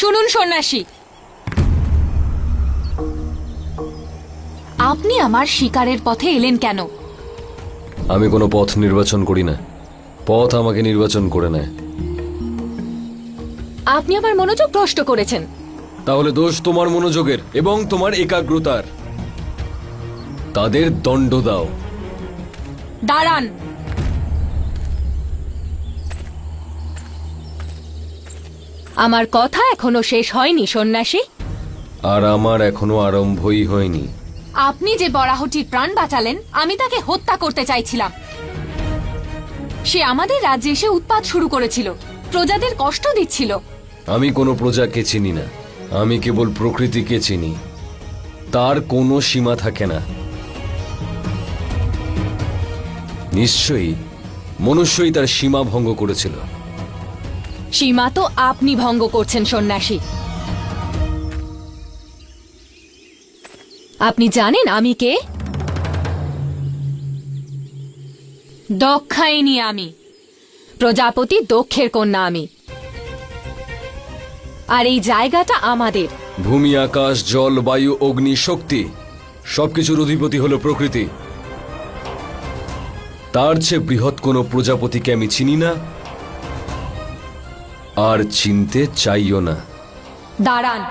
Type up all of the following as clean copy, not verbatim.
শুনুন সন্ন্যাসী, আপনি আমার শিকারের পথে এলেন কেন? আমি কোনো পথ নির্বাচন করি না, পথ আমাকে নির্বাচন করে নেয়। আপনি আমার মনোযোগ ভ্রষ্ট করেছেন। তাহলে দোষ তোমার মনোযোগের এবং তোমার একাগ্রতার। তাদের দণ্ড দাও। দাঁড়ান। আমার কথা এখনো শেষ হয়নি সন্ন্যাসী। আর আমার এখনো আরম্ভই হয়নি। আপনি যে বরাহটির প্রাণ বাঁচালেন, আমি তাকে হত্যা করতে চাইছিলাম। সে আমাদের রাজ্যে এসে উৎপাত শুরু করেছিল, প্রজাদের কষ্ট দিচ্ছিল। আমি কোনো প্রজাকে চিনি না, আমি কেবল প্রকৃতিকে চিনি। তার কোনো সীমা থাকে না। নিশ্চয়ই মনুষ্যই তার সীমা ভঙ্গ করেছিল। সীমা তো আপনি ভঙ্গ করছেন সন্ন্যাসী। আপনি জানেন আমি কে? দক্ষায়নী আমি, প্রজাপতি দক্ষের কন্যা আমি। আর এই জায়গাটা আমাদের। ভূমি, আকাশ, জল, বায়ু, অগ্নি, শক্তি সবকিছুর অধিপতি হলো প্রকৃতি। তার চেয়ে বৃহৎ কোনো প্রজাপতিকে আমি চিনি না, আর চিনতে চাইও না। দাঁড়ান।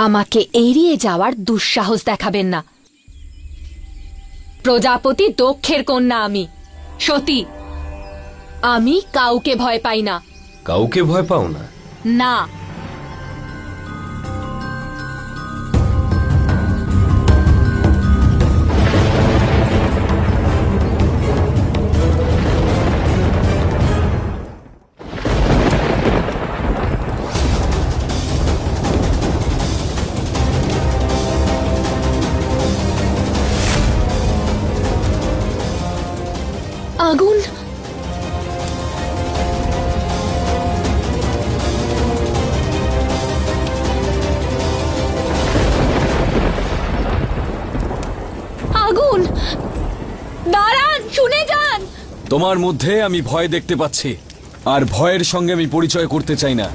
আমাকে এড়িয়ে যাওয়ার দুঃসাহস দেখাবেন না। প্রজাপতি দক্ষের কন্যা আমি, সতী। আমি কাউকে ভয় পাই না। কাউকে ভয় পাও না? না। আগুন! আগুন! দাঁড়ান, শুনে যান। তোমার মধ্যে আমি ভয় দেখতে পাচ্ছি, আর ভয়ের সঙ্গে আমি পরিচয় করতে চাই না।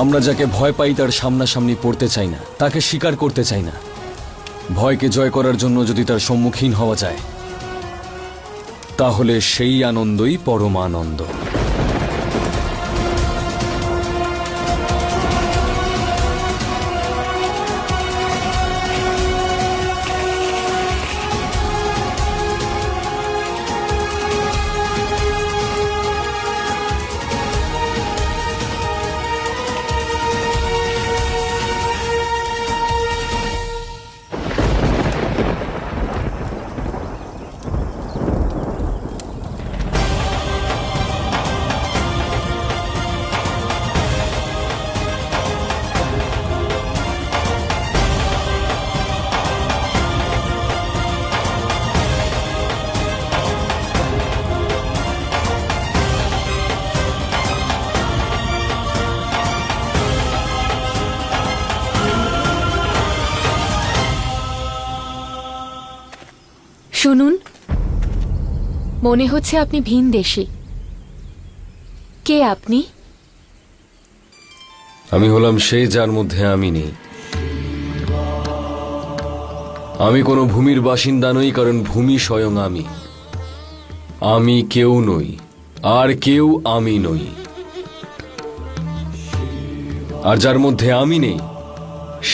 আমরা যাকে ভয় পাই তার সামনাসামনি পড়তে চাই না, তাকে স্বীকার করতে চাই না। ভয়কে জয় করার জন্য যদি তার সম্মুখীন হওয়া যায়, তাহলে সেই আনন্দই পরমানন্দ। শুনুন, মনে হচ্ছে আপনি ভিনদেশী। কে আপনি? আমি হলাম সেই যার মধ্যে আমি নেই। আমি কোনো ভূমির বাসিন্দা নই, কারণ ভূমি স্বয়ং আমি। আমি কেউ নই, আর কেউ আমি নই। আর যার মধ্যে আমি নেই,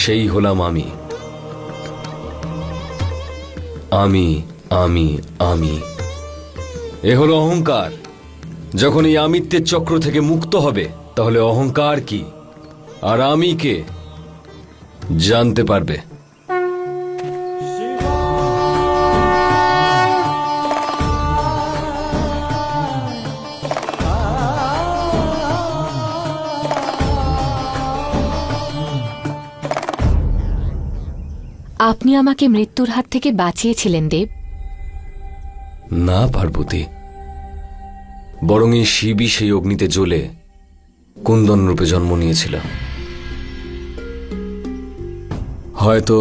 সেই হলাম আমি। আমি আমি আমি এ হলো অহংকার। যখন এই আমিত্বের চক্র থেকে মুক্ত হবে, তাহলে অহংকার কি আর আমি কে জানতে পারবে। আপনি আমাকে মৃত্যুর হাত থেকে বাঁচিয়েছিলেন দেব। না পার্বতী, বরং এই শিবই সেই অগ্নিতে জ্বলে কুন্দন রূপে জন্ম নিয়েছিল। হয়তো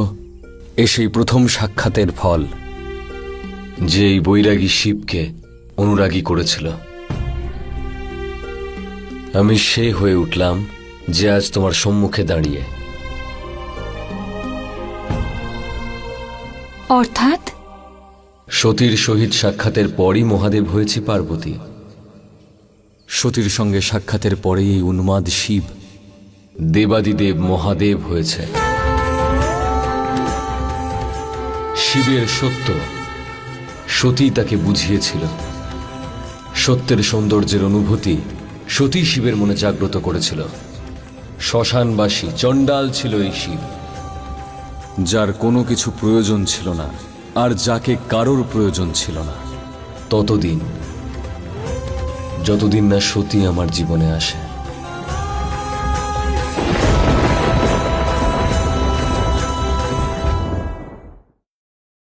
এ সেই প্রথম সাক্ষাতের ফল, যে এই বৈরাগী শিবকে অনুরাগী করেছিল। আমি সে হয়ে উঠলাম যে আজ তোমার সম্মুখে দাঁড়িয়ে। অর্থাৎ সতীর সহিত সাক্ষাতের পরই মহাদেব হয়েছি পার্বতী। সতীর সঙ্গে সাক্ষাতের পরেই এই উন্মাদ শিব দেবাদিদেব মহাদেব হয়েছে। শিবের সত্য সতী তাকে বুঝিয়েছিল। সত্যের সৌন্দর্যের অনুভূতি সতী শিবের মনে জাগ্রত করেছিল। শ্মশানবাসী চণ্ডাল ছিল এই শিব, যার কোনো কিছু প্রয়োজন ছিল না আর যাকে কারোর প্রয়োজন ছিল না, ততদিন যতদিন না সতী আমার জীবনে আসে।